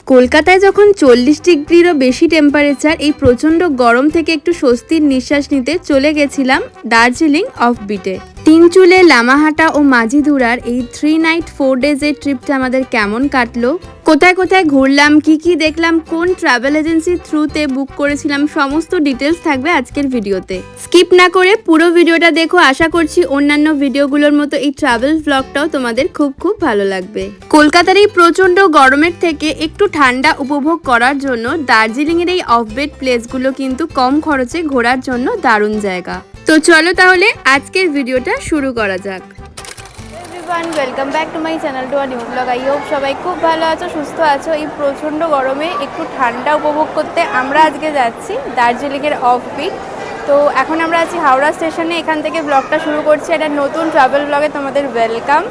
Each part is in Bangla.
কলকাতায় যখন 40 ডিগ্রিরও বেশি টেম্পারেচার, এই প্রচণ্ড গরম থেকে একটু স্বস্তির নিঃশ্বাস নিতে চলে গেছিলাম দার্জিলিং অফবিটে। তিনচুলে, লামাহাটা ও মাঝিধুরার এই 3 নাইট 4 ডেজের ট্রিপটা আমাদের কেমন কাটলো, কোথায় কোথায় ঘুরলাম, কি দেখলাম, কোন ট্রাভেল এজেন্সির থ্রুতে বুক করেছিলাম, সমস্ত ডিটেলস থাকবে আজকের ভিডিওতে। স্কিপ না করে পুরো ভিডিওটা দেখো। আশা করছি অন্যান্য ভিডিওগুলোর মতো এই ট্রাভেল ভ্লগটাও তোমাদের খুব ভালো লাগবে। কলকাতার এই প্রচণ্ড গরমের থেকে একটু ঠান্ডা উপভোগ করার জন্য দার্জিলিংয়ের এই অফবিট প্লেসগুলো কিন্তু কম খরচে ঘোরার জন্য দারুণ জায়গা। তো চলো তাহলে আজকের ভিডিওটা শুরু করা যাক। Welcome back to my channel, to a new blog. I hope সবাই খুব ভালো আছো, সুস্থ আছো। এই প্রচণ্ড গরমে একটু ঠান্ডা উপভোগ করতে আমরা আজকে যাচ্ছি দার্জিলিংয়ের অফবিট। তো এখন আমরা আছি হাওড়া স্টেশনে, এখান থেকে ব্লগটা শুরু করছি। এটা নতুন ট্রাভেল ব্লগে তোমাদের ওয়েলকাম।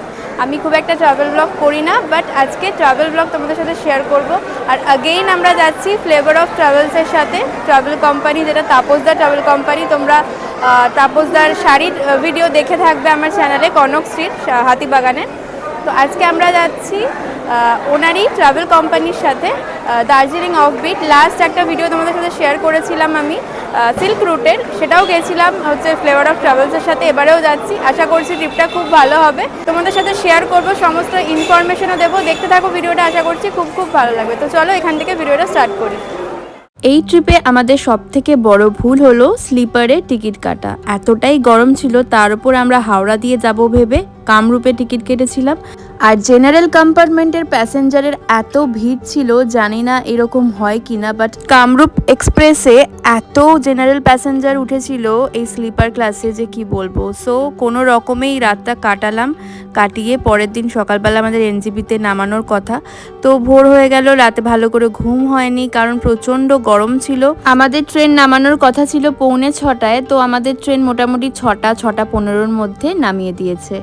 আমি খুব একটা ট্রাভেল ব্লগ করি না, বাট আজকে ট্রাভেল ব্লগ তোমাদের সাথে শেয়ার করব। আর আগেইন আমরা যাচ্ছি ফ্লেভার অফ ট্রাভেলসের সাথে, ট্রাভেল কোম্পানি যেটা তাপসদা ট্রাভেল কোম্পানি। তোমরা তাপসদার শাড়ির ভিডিও দেখে থাকবে আমার চ্যানেলে, কনক স্ট্রিট হাতিবাগানে। তো আজকে আমরা যাচ্ছি ওনারই ট্রাভেল কোম্পানির সাথে দার্জিলিং অফবিট। লাস্ট একটা ভিডিও তোমাদের সাথে শেয়ার করেছিলাম আমি সিল্ক রুটের, সেটাও গেছিলাম হচ্ছে ফ্লেভার অফ ট্রাভেলসের সাথে। এবারেও যাচ্ছি, আশা করছি ট্রিপটা খুব ভালো হবে। তোমাদের সাথে শেয়ার করব, সমস্ত ইনফরমেশনও দেবো। দেখতে থাকো ভিডিওটা, আশা করছি খুব ভালো লাগবে। তো চলো এখান থেকে ভিডিওটা স্টার্ট করি। এই ট্রিপে আমাদের সবথেকে বড় ভুল হলো স্লিপারে টিকিট কাটা। এতটাই গরম ছিল, তার উপর আমরা হাওড়া দিয়ে যাব ভেবে কামরূপে টিকিট কেটেছিলাম। আর জেনারেল কম্পার্টমেন্টের প্যাসেঞ্জারের এত ভিড় ছিল, জানি না এরকম হয় কিনা, বাট কামরূপ এক্সপ্রেসে এত জেনারেল প্যাসেঞ্জার উঠেছিল এই স্লিপার ক্লাসে যে কি বলবো। সো কোনো রকমেই রাতটা কাটালাম, কাটিয়ে পরের দিন সকালবেলা আমাদের এনজেপিতে নামানোর কথা। তো ভোর হয়ে গেল, রাতে ভালো করে ঘুম হয়নি, কারণ প্রচণ্ড গরম ছিল। আমাদের ট্রেন নামানোর কথা ছিল 6:45, তো আমাদের ট্রেন মোটামুটি 6:15-6:15 মধ্যে নামিয়ে দিয়েছে।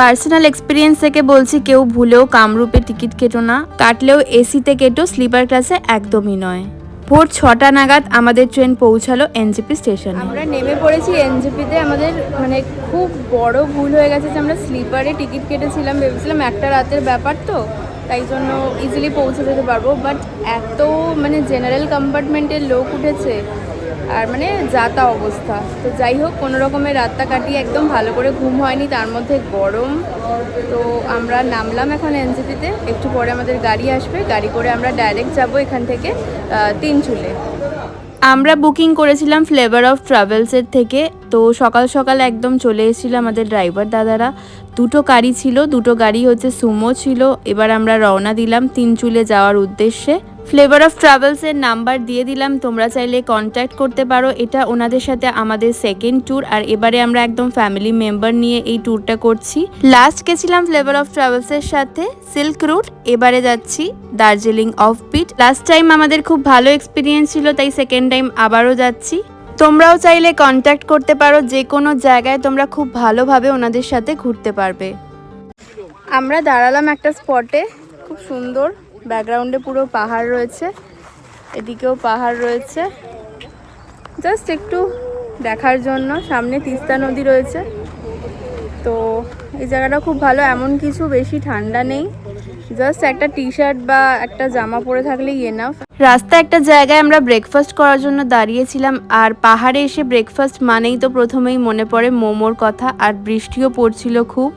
পার্সোনাল এক্সপিরিয়েন্স থেকে বলছি, কেউ ভুলেও কামরূপে টিকিট কেটো না, কাটলেও এসিতে কেটো, স্লিপার ক্লাসে একদমই নয়। ভোর 6টা নাগাদ আমাদের ট্রেন পৌঁছালো এনজেপি স্টেশনে। আমরা নেমে পড়েছি এনজেপিতে। আমাদের মানে খুব বড় ভুল হয়ে গেছে যে আমরা স্লিপারে টিকিট কেটেছিলাম, ভেবেছিলাম একটা রাতের ব্যাপার, তো তাই জন্য ইজিলি পৌঁছে যেতে পারবো। বাট এত মানে জেনারেল কম্পার্টমেন্টের লোক উঠেছে, আর মানে যাতা অবস্থা। তো যাই হোক, কোনো রকমের রাতটা কাটিয়ে একদম ভালো করে ঘুম হয়নি, তার মধ্যে গরম। তো আমরা নামলাম এখন এনজেপিতে। একটু পরে আমাদের গাড়ি আসবে, গাড়ি করে আমরা ডাইরেক্ট যাব এখান থেকে তিনচুলে। আমরা বুকিং করেছিলাম ফ্লেভার অফ ট্রাভেলসের থেকে। তো সকাল সকাল একদম চলে এসেছিল আমাদের ড্রাইভার দাদারা। দুটো গাড়ি ছিল, দুটো গাড়ি হচ্ছে সুমো ছিল। এবার আমরা রওনা দিলাম তিনচুলে যাওয়ার উদ্দেশ্যে। ফ্লেভার অফ ট্রাভেলসের নাম্বার দিয়ে দিলাম, তোমরা চাইলে কন্ট্যাক্ট করতে পারো। এটা ওনাদের সাথে আমাদের সেকেন্ড ট্যুর, আর এবারে আমরা একদম ফ্যামিলি মেম্বার নিয়ে এই ট্যুরটা করছি। লাস্ট গেছিলাম ফ্লেভার অফ ট্রাভেলসের সাথে সিল্ক রুট, এবারে যাচ্ছি দার্জিলিং অফবিট। লাস্ট টাইম আমাদের খুব ভালো এক্সপিরিয়েন্স ছিল, তাই সেকেন্ড টাইম আবারও যাচ্ছি। তোমরাও চাইলে কন্ট্যাক্ট করতে পারো, যে কোনো জায়গায় তোমরা খুব ভালোভাবে ওনাদের সাথে ঘুরতে পারবে। আমরা দাঁড়ালাম একটা স্পটে, খুব সুন্দর, ব্যাকগ্রাউন্ডে পুরো পাহাড় রয়েছে, এদিকেও পাহাড় রয়েছে, জাস্ট একটু দেখার জন্য। সামনে তিস্তা নদী রয়েছে। তো এই জায়গাটা খুব ভালো, এমন কিছু বেশি ঠান্ডা নেই, জাস্ট একটা টি শার্ট বা একটা জামা পরে থাকলেই এনাফ। রাস্তায় একটা জায়গায় আমরা ব্রেকফাস্ট করার জন্য দাঁড়িয়েছিলাম, আর পাহাড়ে এসে ব্রেকফাস্ট মানেই তো প্রথমেই মনে পড়ে মোমোর কথা, আর বৃষ্টিও পড়ছিল খুব।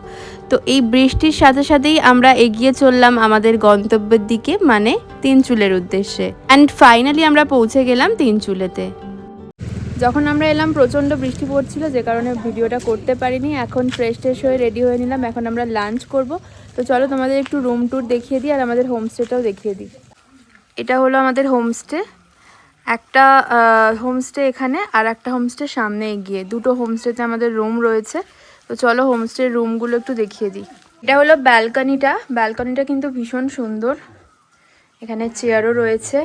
তো এই বৃষ্টির সাথে সাথেই আমরা এগিয়ে চললাম আমাদের গন্তব্যের দিকে, মানে তিনচুলের উদ্দেশ্যে। অ্যান্ড ফাইনালি আমরা পৌঁছে গেলাম তিনচুলেতে। যখন আমরা এলাম প্রচণ্ড বৃষ্টি পড়ছিল, যে কারণে ভিডিওটা করতে পারিনি। এখন ফ্রেশ হয়ে রেডি হয়ে নিলাম, এখন আমরা লাঞ্চ করব। তো চলো তোমাদের একটু রুম ট্যুর দেখিয়ে দিই, আর আমাদের হোমস্টেটাও দেখিয়ে দিই। এটা হলো আমাদের হোমস্টে। একটা হোমস্টে এখানে, আর একটা হোমস্টে সামনে এগিয়ে। দুটো হোমস্টেতে আমাদের রুম রয়েছে। তো চলো হোমস্টের রুমগুলো একটু দেখিয়ে দিই। এটা হলো ব্যালকনিটা কিন্তু ভীষণ সুন্দর, এখানে চেয়ারও রয়েছে।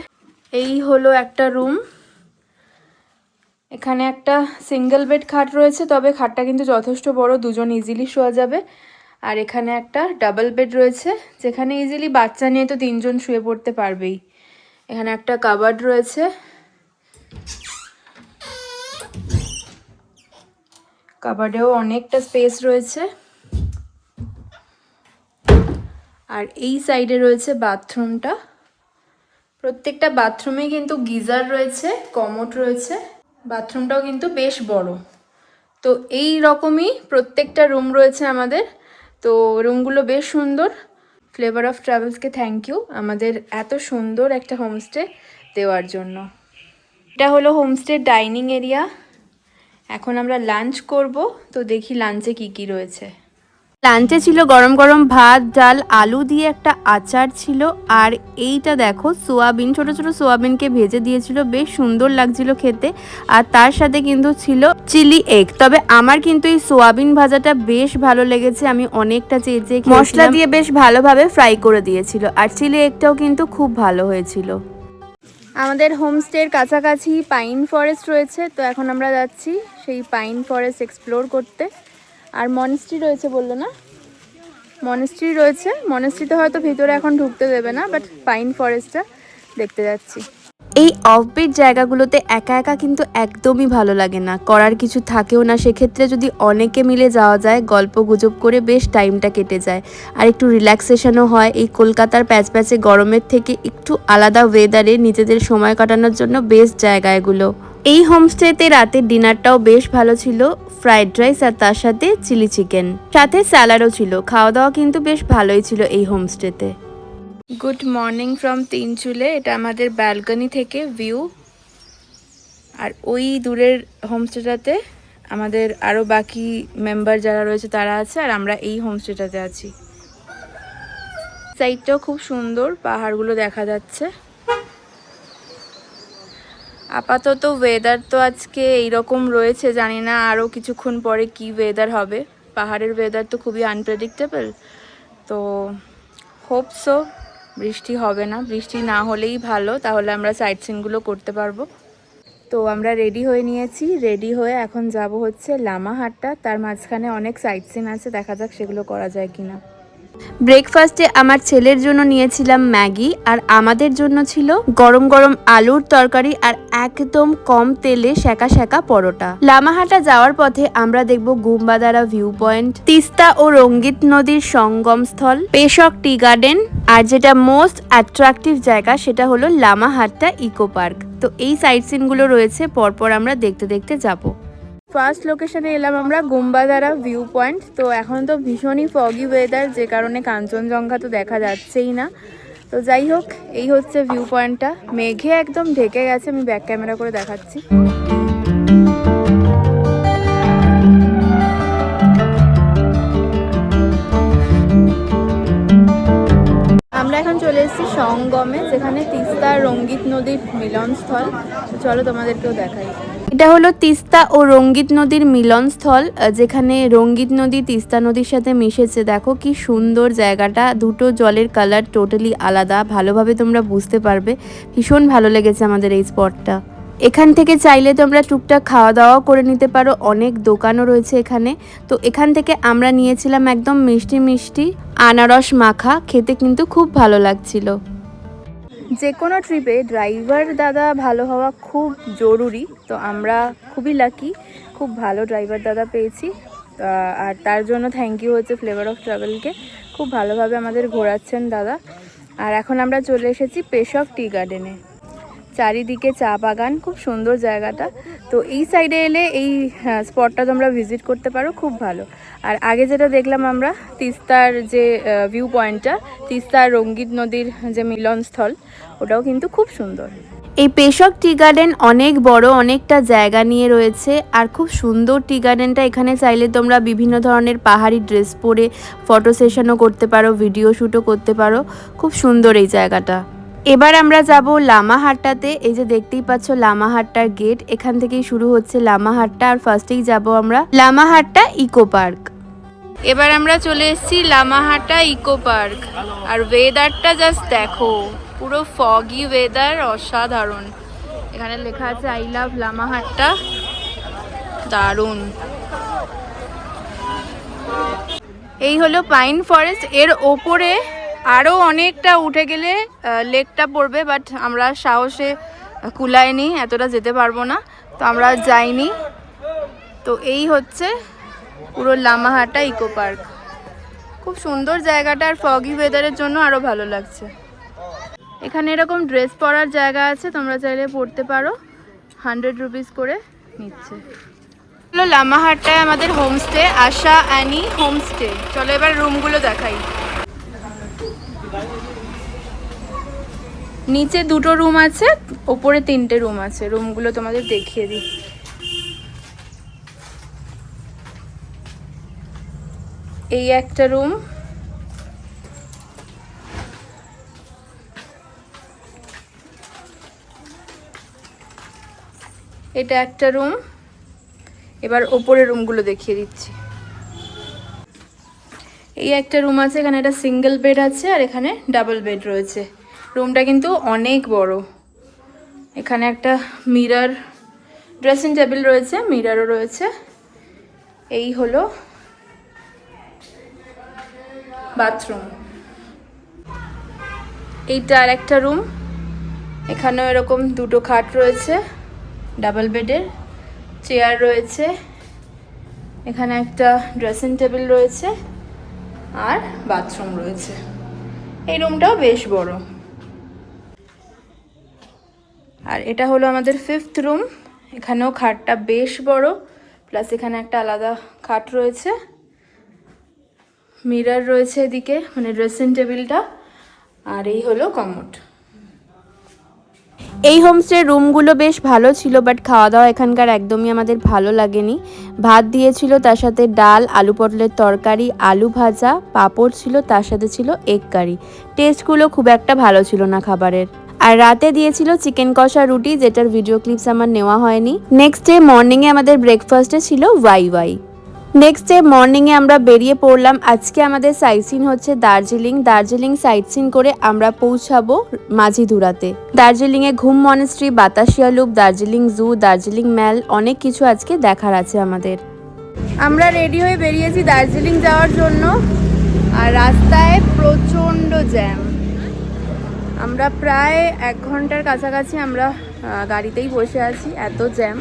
এই হলো একটা রুম, এখানে একটা সিঙ্গেল বেড খাট রয়েছে, তবে খাটটা কিন্তু যথেষ্ট বড়, দুজন ইজিলি শোয়া যাবে। আর এখানে একটা ডাবল বেড রয়েছে, যেখানে ইজিলি বাচ্চা নিয়ে তো 3 জন শুয়ে পড়তে পারবেই। এখানে একটা কাবার্ড রয়েছে, কাবার্ডেও অনেকটা স্পেস রয়েছে। আর এই সাইডে রয়েছে বাথরুমটা। প্রত্যেকটা বাথরুমে কিন্তু গিজার রয়েছে, কমোড রয়েছে, বাথরুমটাও কিন্তু বেশ বড়। তো এই রকমই প্রত্যেকটা রুম রয়েছে আমাদের। তো রুমগুলো বেশ সুন্দর। ফ্লেভার অফ ট্রাভেলসকে থ্যাংক ইউ আমাদের এত সুন্দর একটা হোমস্টে দেওয়ার জন্য। এটা হলো হোমস্টের ডাইনিং এরিয়া। এখন আমরা লাঞ্চ করব, তো দেখি লাঞ্চে কি কি রয়েছে। লাঞ্চে ছিল গরম গরম ভাত, ডাল, আলু দিয়ে একটা আচার ছিল, আর এইটা দেখো সোয়াবিন, ছোট ছোট সোয়াবিনকে ভেজে দিয়েছিল, বেশ সুন্দর লাগছিল খেতে। আর তার সাথে কিন্তু ছিল চিলি এগ। তবে আমার কিন্তু এই সোয়াবিন ভাজাটা বেশ ভালো লেগেছে, আমি অনেকটা চেয়ে মশলা দিয়ে বেশ ভালোভাবে ফ্রাই করে দিয়েছিল। আর চিলি এগটাও কিন্তু খুব ভালো হয়েছিল। আমাদের হোমস্টের কাছাকাছি পাইন ফরেস্ট রয়েছে, তো এখন আমরা যাচ্ছি সেই পাইন ফরেস্ট এক্সপ্লোর করতে। আর মনেস্ট্রি রয়েছে বললো না, মনেস্ট্রি রয়েছে। মনেস্ট্রিতে হয়তো ভিতরে এখন ঢুকতে দেবে না, বাট পাইন ফরেস্টটা দেখতে যাচ্ছি। এই অফবিট জায়গাগুলোতে একা একা কিন্তু একদমই ভালো লাগে না, করার কিছু থাকেও না। সেক্ষেত্রে যদি অনেকে মিলে যাওয়া যায়, গল্প গুজব করে বেশ টাইমটা কেটে যায়, আর একটু রিল্যাক্সেশনও হয়। এই কলকাতার প্যাচপ্যাচে গরমের থেকে একটু আলাদা ওয়েদারে নিজেদের সময় কাটানোর জন্য বেস্ট জায়গা এগুলো। এই হোমস্টেতে রাতের ডিনারটাও বেশ ভালো ছিল, ফ্রাইড রাইস আর তার সাথে চিলি চিকেন, সাথে স্যালাডও ছিল। খাওয়া দাওয়া কিন্তু বেশ ভালোই ছিল এই হোমস্টেতে। Good morning from Tinchuley. এটা আমাদের ব্যালকনি থেকে ভিউ। আর ওই দূরের হোমস্টেটাতে আমাদের আরও বাকি মেম্বার যারা রয়েছে তারা আছে, আর আমরা এই হোমস্টেটাতে আছি। সাইডটাও খুব সুন্দর, পাহাড়গুলো দেখা যাচ্ছে। আপাতত ওয়েদার তো আজকে এইরকম রয়েছে, জানি না আরও কিছুক্ষণ পরে কি ওয়েদার হবে। পাহাড়ের ওয়েদার তো খুবই আনপ্রেডিক্টেবল, তো হোপসো বৃষ্টি হবে না। বৃষ্টি না হলেই ভালো, তাহলে আমরা সাইট সিনগুলো করতে পারবো। তো আমরা রেডি হয়ে নিয়েছি, রেডি হয়ে এখন যাব হচ্ছে লামাহাট্টা। তার মাঝখানে অনেক সাইট সিন আছে, দেখা যাক সেগুলো করা যায় কিনা। ব্রেকফাস্টে আমার ছেলের জন্য নিয়েছিলাম ম্যাগি, আর আমাদের জন্য ছিল গরম গরম আলুর তরকারি আর একদম কম তেলে সেকা সেকা পরোটা। লামাহাটা যাওয়ার পথে আমরা দেখব গুম্বাদারা ভিউ পয়েন্ট, তিস্তা ও রঙ্গিত নদীর সঙ্গম স্থল, পেশক টি গার্ডেন, আর যেটা মোস্ট অ্যাট্রাকটিভ জায়গা সেটা হলো লামাহাট্টা ইকো পার্ক। তো এই সাইট সিনগুলো রয়েছে, পরপর আমরা দেখতে দেখতে যাবো। ফার্স্ট লোকেশনে এলাম আমরা গুম্বাদারা ভিউ পয়েন্ট। তো এখন তো ভীষণই ফগি ওয়েদার, যে কারণে কাঞ্চনজঙ্ঘা তো দেখা যাচ্ছেই না। তো যাই হোক, এই হচ্ছে ভিউ পয়েন্টটা। মেঘে একদম ঢেকে গেছে, আমি ব্যাক ক্যামেরা করে দেখাচ্ছি। আমরা এখন চলে এসেছি সঙ্গমে, যেখানে তিস্তা রঙ্গিত নদীর মিলনস্থল। চলো তোমাদেরকেও দেখাই। এটা হলো তিস্তা ও রঙ্গিত নদীর মিলনস্থল, যেখানে রঙ্গিত নদী তিস্তা নদীর সাথে মিশেছে। দেখো কি সুন্দর জায়গাটা, দুটো জলের কালার টোটালি আলাদা, ভালোভাবে তোমরা বুঝতে পারবে। ভীষণ ভালো লেগেছে আমাদের এই স্পটটা। এখান থেকে চাইলে তোমরা টুকটাক খাওয়া দাওয়াও করে নিতে পারো, অনেক দোকানও রয়েছে এখানে। তো এখান থেকে আমরা নিয়েছিলাম একদম মিষ্টি মিষ্টি আনারস মাখা, খেতে কিন্তু খুব ভালো লাগছিল। যে কোনো ট্রিপে ড্রাইভার দাদা ভালো হওয়া খুব জরুরি, তো আমরা খুবই লাকি, খুব ভালো ড্রাইভার দাদা পেয়েছি। আর তার জন্য থ্যাংক ইউ হচ্ছে ফ্লেভার অফ ট্রাভেলকে, খুব ভালোভাবে আমাদের ঘোরাচ্ছেন দাদা। আর এখন আমরা চলে এসেছি পেশক টি গার্ডেনে, চারিদিকে চা বাগান, খুব সুন্দর জায়গাটা। তো এই সাইডে এলে এই স্পটটা তোমরা ভিজিট করতে পারো, খুব ভালো। আর আগে যেটা দেখলাম আমরা তিস্তার যে ভিউ পয়েন্টটা, তিস্তার রঙ্গিত নদীর যে মিলনস্থল, ওটাও কিন্তু খুব সুন্দর। এই পেশক টি গার্ডেন অনেক বড়, অনেকটা জায়গা নিয়ে রয়েছে, আর খুব সুন্দর টি গার্ডেনটা। এখানে চাইলে তোমরা বিভিন্ন ধরনের পাহাড়ি ড্রেস পরে ফটো সেশনও করতে পারো, ভিডিও শ্যুটও করতে পারো, খুব সুন্দর এই জায়গাটা। এবার আমরা যাব লামাহাট্টাতে। এই যে দেখতেই পাচ্ছ লামাহাট্টার গেট, এখান থেকেই শুরু হচ্ছে লামাহাট্টা। আর ফার্স্টেই যাব আমরা লামাহাট্টা ইকো পার্ক। এবার আমরা চলে এসেছি লামাহাট্টা ইকো পার্ক, আর ওয়েদারটা জাস্ট দেখো, পুরো ফগি ওয়েদার, অসাধারণ। এখানে লেখা আছে আই লাভ লামাহাট্টা, দারুণ। এই হলো পাইন ফরেস্ট, এর ওপরে আরও অনেকটা উঠে গেলে লেকটা পড়বে, বাট আমরা সাহসে কুলায়নি, এতটা যেতে পারবো না, তো আমরা যাইনি। তো এই হচ্ছে পুরো লামাহাট্টা ইকো পার্ক, খুব সুন্দর জায়গাটা, আর ফগি ওয়েদারের জন্য আরও ভালো লাগছে। এখানে এরকম ড্রেস পরার জায়গা আছে, তোমরা চাইলে পরতে পারো। 100 রুপিস করে নিচ্ছে। হলো লামাহাট্টায় আমাদের হোমস্টে, আশা অ্যানি হোমস্টে। চলো এবার রুমগুলো দেখাই। নিচে 2টো রুম আছে, ওপরে 3টে রুম আছে। রুমগুলো তোমাদের দেখিয়ে দিই। এই একটা রুম, এটা একটা রুম। এবার ওপরের রুমগুলো দেখিয়ে দিচ্ছি। এই একটা রুম আছে, এখানে একটা সিঙ্গেল বেড আছে আর এখানে ডাবল বেড রয়েছে। রুমটা কিন্তু অনেক বড়। এখানে একটা মিরর, ড্রেসিং টেবিল রয়েছে, মিররও রয়েছে। এই হলো বাথরুম। এইটা আর একটা রুম, এখানেও এরকম 2টো খাট রয়েছে, ডাবল বেডের, চেয়ার রয়েছে, এখানে একটা ড্রেসিং টেবিল রয়েছে আর বাথরুম রয়েছে। এই রুমটাও বেশ বড়। আর এটা হলো আমাদের 5th রুম। এখানেও খাটটা বেশ বড়, প্লাস এখানে একটা আলাদা খাট রয়েছে, মিরর রয়েছে এদিকে, মানে ড্রেসিং টেবিলটা। আর এই হলো কমোড। এই হোমস্টের রুমগুলো বেশ ভালো ছিল, বাট খাওয়া দাওয়া এখানকার একদমই আমাদের ভালো লাগেনি। ভাত দিয়েছিল, তার সাথে ডাল, আলু পটলের তরকারি, আলু ভাজা, পাঁপড় ছিল, তার সাথে ছিল এগ কারি। টেস্টগুলো খুব একটা ভালো ছিল না খাবারের। আর রাতে দিয়েছিল চিকেন কষা রুটি, যেটার ভিডিও ক্লিপস আমার নেওয়া হয়নি। নেক্সট ডে মর্নিংয়ে আমাদের ব্রেকফাস্টে ছিল ওয়াই। নেক্সট ডে মর্নিংয়ে আমরা বেরিয়ে পড়লাম। আজকে আমাদের সাইট সিন হচ্ছে দার্জিলিং সাইট সিন করে আমরা পৌঁছাবো মাঝিধুরাতে। দার্জিলিংয়ে ঘুম মনেস্ট্রি, বাতাসিয়া লুপ, দার্জিলিং জু, দার্জিলিং ম্যাল, অনেক কিছু আজকে দেখার আছে আমাদের। আমরা রেডি হয়ে বেরিয়েছি দার্জিলিং যাওয়ার জন্য, আর রাস্তায় প্রচণ্ড জ্যাম। আমরা প্রায় 1 ঘন্টার কাছাকাছি আমরা গাড়িতেই বসে আছি, এত জ্যাম।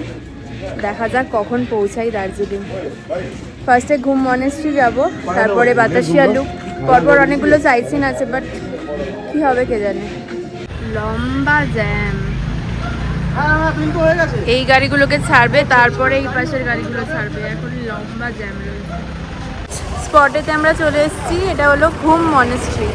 দেখা যাক কখন পৌঁছাই দার্জিলিং। ফার্স্টে ঘুম মনেস্ট্রি যাব, তারপরে বাতাসিয়া লুপ, পরপর অনেকগুলো সাইট সিন আছে, বাট কী হবে কে জানে। লম্বা জ্যাম। এই গাড়িগুলোকে ছাড়বে, তারপরে এই পাশের গাড়িগুলো ছাড়বে। এখন লম্বা জ্যাম রয়েছে। স্পটেতে আমরা চলে এসেছি, এটা হলো ঘুম মনেস্ট্রি।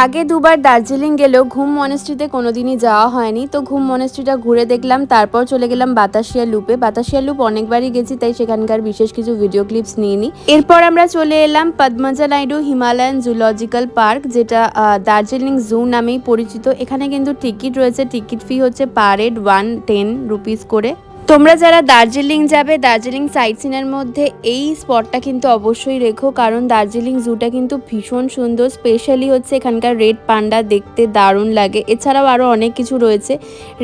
আগে 2বার দার্জিলিং গেলেও ঘুম মনেস্ট্রিতে কোনোদিনই যাওয়া হয়নি, তো ঘুম মনেস্ট্রিটা ঘুরে দেখলাম। তারপর চলে গেলাম বাতাসিয়া লুপে। বাতাসিয়া লুপ অনেকবারই গেছি, তাই সেখানকার বিশেষ কিছু ভিডিও ক্লিপস নিইনি। এরপর আমরা চলে এলাম Padmaja Naidu Himalayan zoological park, যেটা দার্জিলিং জু নামেই পরিচিত। এখানে কিন্তু টিকিট রয়েছে, টিকিট ফি হচ্ছে পার হেড 110 রুপিস করে। তোমরা যারা দার্জিলিং যাবে, দার্জিলিং সাইট সিনের মধ্যে এই স্পটটা কিন্তু অবশ্যই রেখো, কারণ দার্জিলিং জুটা কিন্তু ভীষণ সুন্দর। স্পেশালি হচ্ছে এখানকার রেড পান্ডা দেখতে দারুণ লাগে। এছাড়াও আরও অনেক কিছু রয়েছে।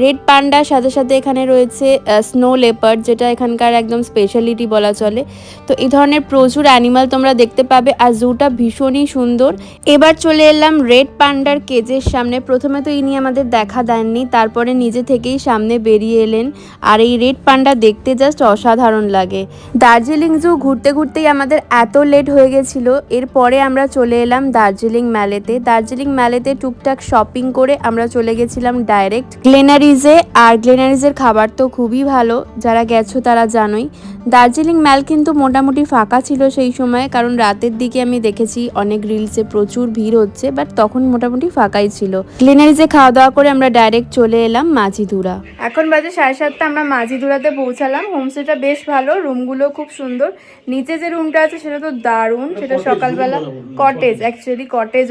রেড পান্ডার সাথে সাথে এখানে রয়েছে স্নো লেপার্ড, যেটা এখানকার একদম স্পেশালিটি বলা চলে। তো এই ধরনের প্রচুর অ্যানিমাল তোমরা দেখতে পাবে, আর জুটা ভীষণই সুন্দর। এবার চলে এলাম রেড পান্ডার কেজের সামনে। প্রথমে তো ইনি আমাদের দেখা দেননি, তারপরে নিজে থেকেই সামনে বেরিয়ে এলেন। আর এই রেড পান্ডা দেখতে জাস্ট অসাধারণ লাগে। দার্জিলিং জু ঘুরতে ঘুরতেই আমাদের এত লেট হয়ে গেছিল। এরপরে আমরা চলে এলাম দার্জিলিং ম্যালেতে। দার্জিলিং ম্যালেতে টুকটাক শপিং করে আমরা চলে গেছিলাম ডাইরেক্ট গ্লেনারিজে। আর গ্লেনারিজের খাবার তো খুবই ভালো, যারা গেছো তারা জানোই। দার্জিলিং ম্যাল কিন্তু মোটামুটি ফাঁকা ছিল সেই সময়, কারণ রাতের দিকে আমি দেখেছি অনেক রিলসে প্রচুর ভিড় হচ্ছে, বাট তখন মোটামুটি ফাঁকাই ছিল। গ্লেনারিজে খাওয়া দাওয়া করে আমরা ডাইরেক্ট চলে এলাম মাঝিধুরা। এখন বাজে 7:30, আমরা মাঝিধুরাতে পৌঁছালাম। হোমস্টেটা বেশ ভালো, রুমগুলো খুব সুন্দর। নিচে যে রুমটা আছে সেটা তো দারুণ, সেটা সকালবেলা কটেজ, অ্যাকচুয়ালি কটেজ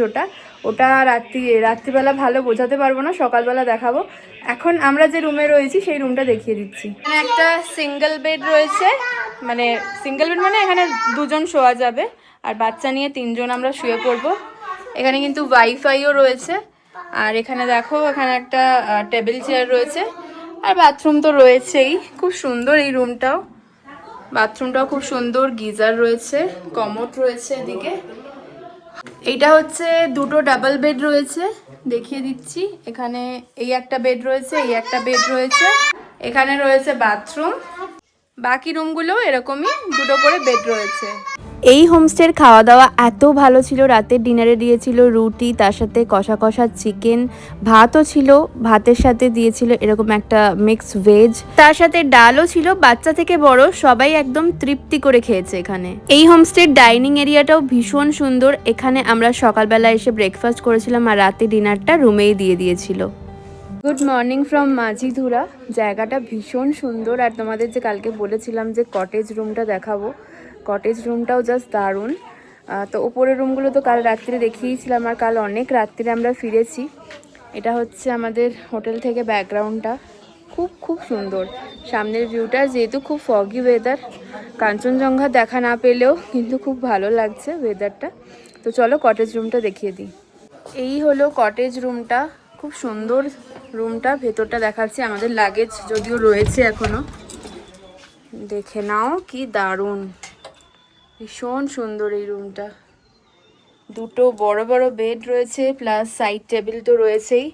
ওটা রাত্রিবেলা ভালো বোঝাতে পারবো না, সকালবেলা দেখাবো। এখন আমরা যে রুমে রয়েছি সেই রুমটা দেখিয়ে দিচ্ছি। এখানে একটা সিঙ্গেল বেড রয়েছে, মানে সিঙ্গেল বেড মানে এখানে 2জন শোয়া যাবে, আর বাচ্চা নিয়ে 3জন আমরা শুয়ে পড়বো। এখানে কিন্তু ওয়াইফাইও রয়েছে। আর এখানে দেখো, এখানে একটা টেবিল চেয়ার রয়েছে, আর বাথরুম তো রয়েছেই। খুব সুন্দর এই রুমটাও, বাথরুমটাও খুব সুন্দর। গিজার রয়েছে, কমোড রয়েছে এদিকে। এইটা হচ্ছে 2টো ডাবল বেড রয়েছে, দেখিয়ে দিচ্ছি। এখানে এই একটা বেড রয়েছে, এই একটা বেড রয়েছে। এখানে রয়েছে বাথরুম, বাকি রুমগুলো এরকমই দুটো করে বেড রয়েছে। এই হোমস্টের খাওয়া দাওয়া এত ভালো ছিল, রাতের ডিনারে দিয়েছিল রুটি, তার সাথে কষা কষা চিকেন, ভাতও ছিল, ভাতের সাথে দিয়েছিল এরকম একটা মিক্স ভেজ, তার সাথে ডালও ছিল। বাচ্চা থেকে বড় সবাই একদম তৃপ্তি করে খেয়েছে এখানে। এই হোমস্টের ডাইনিং এরিয়াটাও ভীষণ সুন্দর। এখানে আমরা সকালবেলা এসে ব্রেকফাস্ট করেছিলাম আর রাতে ডিনারটা রুমেই দিয়ে দিয়েছিল। Good morning from Majhidhura. জায়গাটা ভীষণ সুন্দর, আর তোমাদের যে কালকে বলেছিলাম যে কটেজ রুমটা দেখাবো, কটেজ রুমটাও জাস্ট দারুণ। তো ওপরের রুমগুলো তো কাল রাত্রে দেখিয়েছিলাম, আর কাল অনেক রাত্রে আমরা ফিরেছি। এটা হচ্ছে আমাদের হোটেল থেকে ব্যাকগ্রাউন্ডটা, খুব খুব সুন্দর সামনের ভিউটা, যেহেতু খুব ফগি ওয়েদার, কাঞ্চনজঙ্ঘা দেখা না পেলেও কিন্তু খুব ভালো লাগছে ওয়েদারটা। তো চলো কটেজ রুমটা দেখিয়ে দিই। এই হলো কটেজ রুমটা, খুব সুন্দর রুমটা। ভেতরটা দেখাচ্ছি, আমাদের লাগেজ যদিও রয়েছে এখনো, দেখে নাও কি দারুণ, ভীষণ সুন্দর এই রুমটা। দুটো বড় বড় বেড রয়েছে, প্লাস সাইড টেবিল তো রয়েছেই।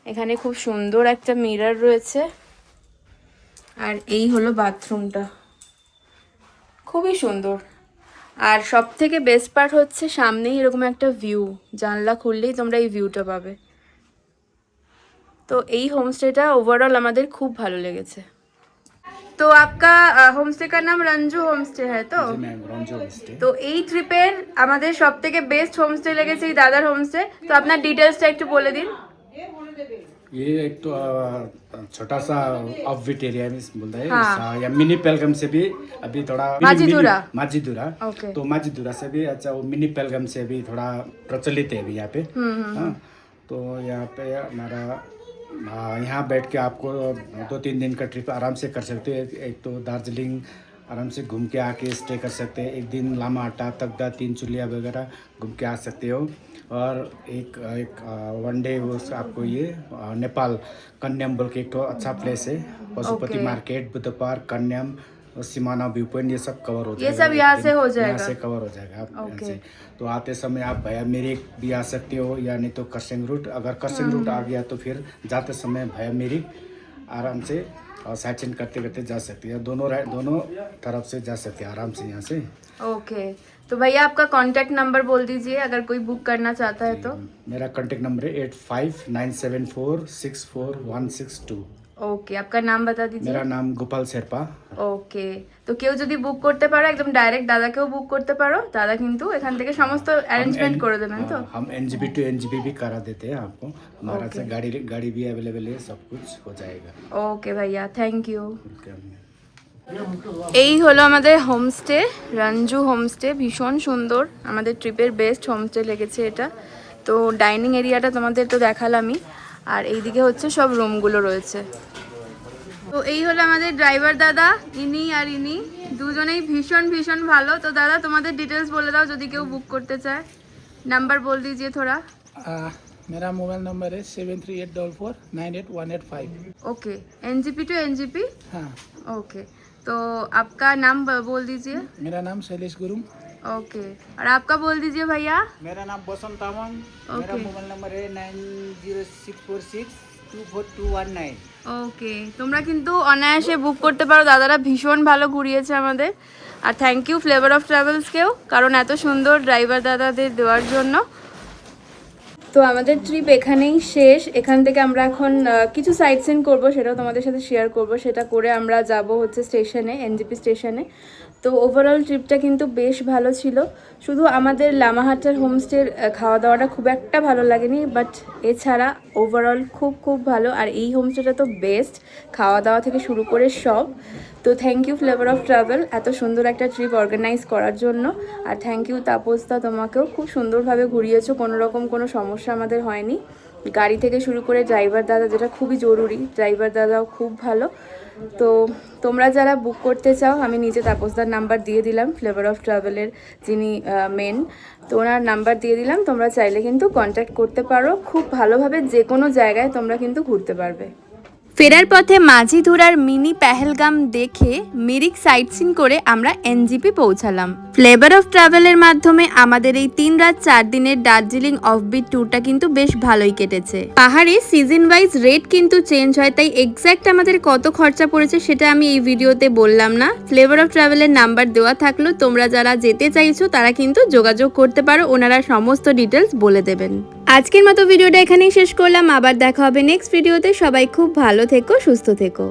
এখানে খুব সুন্দর একটা মিরর রয়েছে। আর এই হলো বাথরুমটা, খুবই সুন্দর। আর সব থেকে বেস্ট পার্ট হচ্ছে সামনেই এরকম একটা ভিউ, জানলা খুললেই তোমরা এই ভিউটা পাবে। তো এই হোমস্টেটা ওভারঅল আমাদের খুব ভালো লেগেছে। তো आपका হোমস্টে का नाम रंजू होमस्टे है तो তো এই ট্রিপের আমাদের সবথেকে বেস্ট হোমস্টে লেগেছে এই দাদার হোমস্টে। তো আপনার ডিটেলসটা একটু বলে দিন। ये एक तो छोटा सा ऑफ बीट एरिया में बोलता है। हाँ। या मिनी पहलगाम से भी अभी थोड़ा माजीदुरा। माजीदुरा ओके। तो माजीदुरा से भी अच्छा, वो मिनी पहलगाम से भी थोड़ा प्रचलित है अभी यहाँ पे। हाँ, तो यहाँ पे हमारा यहाँ बैठ के आपको 2-3 दिन का ट्रिप आराम से कर सकते हो। एक तो दार्जिलिंग आराम से घूम के आके स्टे कर सकते हैं। एक दिन लामाहट्टा, तकदा, तीनचुलिया वगैरह घूम के आ सकते हो। और एक एक वन डे वो आपको ये नेपाल कन्याम बोल के एक तो अच्छा प्लेस है। पशुपति मार्केट, बुद्ध पार्क, कन्याम, सिमाना व्यू पॉइंट, ये सब कवर हो जाएगा। ये सब यहाँ से हो जाएगा, यहाँ से कवर हो जाएगा आप यहाँ से। तो आते समय आप भैया मेरिक भी आ सकते हो, या नहीं तो करसंग रूट। अगर करसंग रूट आ गया तो फिर जाते समय भैया मेरिक आराम से साइड सीन करते करते जा सकते हैं। दोनों तरफ से जा सकते हैं आराम से यहाँ से। ओके, तो भैया आपका कांटेक्ट नंबर बोल दीजिए अगर कोई बुक करना चाहता है तो। मेरा कांटेक्ट नंबर है 8597464162। ওকে, আপনার নাম बता दीजिए। मेरा नाम गोपाल शेरपा। ওকে, তো কেউ যদি বুক করতে পারো একদম ডাইরেক্ট দাদাকেও বুক করতে পারো, দাদা কিন্তু এখান থেকে সমস্ত অ্যারেঞ্জমেন্ট করে দেবেন। তো हम एनजीबी टू एनजीबी भी करा देते हैं आपको। हमारा से गाड़ी भी अवेलेबल है, सब कुछ हो जाएगा। ওকে ভাইয়া, থ্যাংক ইউ। এই হলো আমাদের হোমস্টে, রঞ্জু হোমস্টে, ভীষণ সুন্দর, আমাদের ট্রিপের বেস্ট হোমস্টে লেগেছে এটা। তো ডাইনিং এরিয়াটা তোমাদের তো দেখালামই, আর এইদিকে হচ্ছে সব রুমগুলো রয়েছে। তো এই হলো আমাদের ড্রাইভার দাদা, ইনি আর ইনি দুজনেই ভীষণ ভীষণ ভালো। তো দাদা তোমাদের ডিটেলস বলে দাও যদি কেউ বুক করতে চায়। নাম্বার বল दीजिए थोड़ा। मेरा मोबाइल नंबर है 7384498185। Okay, NJP to NJP. हाँ। ओके, तो आपका नाम बोल दीजिए। मेरा नाम शैलेश गुरुम। ओके, और आपका बोल दीजिए भैया। मेरा नाम बसंत तामंग। मेरा मोबाइल नंबर है 9064624219। ওকে, তোমরা কিন্তু অনায়াসে বুক করতে পারো, দাদারা ভীষণ ভালো ঘুরিয়েছে আমাদের। আর থ্যাংক ইউ ফ্লেভার অফ ট্রাভেলসকেও, কারণ এত সুন্দর ড্রাইভার দাদাদের দেওয়ার জন্য। তো আমাদের ট্রিপ এখানেই শেষ। এখান থেকে আমরা এখন কিছু সাইট সিন করবো, সেটাও তোমাদের সাথে শেয়ার করব। সেটা করে আমরা যাব হচ্ছে স্টেশনে, এনজিপি স্টেশনে। তো ওভারঅল ট্রিপটা কিন্তু বেশ ভালো ছিল। শুধু আমাদের লামাহাটার হোমস্টের খাওয়া দাওয়াটা খুব একটা ভালো লাগেনি, বাট এছাড়া ওভারঅল খুব খুব ভালো। আর এই হোমস্টেটা তো বেস্ট, খাওয়া দাওয়া থেকে শুরু করে সব। তো thank you flavour of travel এত সুন্দর একটা ট্রিপ অর্গানাইজ করার জন্য। আর থ্যাংক ইউ তাপসদা, তোমাকেও খুব সুন্দরভাবে ঘুরিয়েছো, কোনো রকম কোনো সমস্যা আমাদের হয়নি। গাড়ি থেকে শুরু করে ড্রাইভার দাদা, যেটা খুবই জরুরি, ড্রাইভার দাদাও খুব ভালো। তো তোমরা যারা বুক করতে চাও, আমি নিজে তাপসদার নাম্বার দিয়ে দিলাম, ফ্লেভার অফ ট্রাভেলের যিনি মেন, তো ওনার নাম্বার দিয়ে দিলাম। তোমরা চাইলে কিন্তু কন্ট্যাক্ট করতে পারো, খুব ভালোভাবে যে কোনো জায়গায় তোমরা কিন্তু ঘুরতে পারবে। ফেরার পথে মাঝিধুরার মিনি পেহেলগাম দেখে মিরিক সাইট সিন করে আমরা এনজিপি পৌঁছালাম। ফ্লেভার অফ ট্রাভেলের মাধ্যমে আমাদের এই 3 রাত 4 দিনের দার্জিলিং অফবিট ট্যুরটা কিন্তু বেশ ভালোই কেটেছে। পাহাড়ে সিজন ওয়াইজ রেট কিন্তু চেঞ্জ হয়, তাই এক্স্যাক্ট আমাদের কত খরচা পড়েছে সেটা আমি এই ভিডিওতে বললাম না। ফ্লেভার অফ ট্রাভেলের নাম্বার দেওয়া থাকলো, তোমরা যারা যেতে চাইছো তারা কিন্তু যোগাযোগ করতে পারো, ওনারা সমস্ত ডিটেলস বলে দেবেন। আজকের মতো ভিডিওটা এখানেই শেষ করলাম, আবার দেখা হবে নেক্সট ভিডিওতে। সবাই খুব ভালো থেকো, সুস্থ থেকো।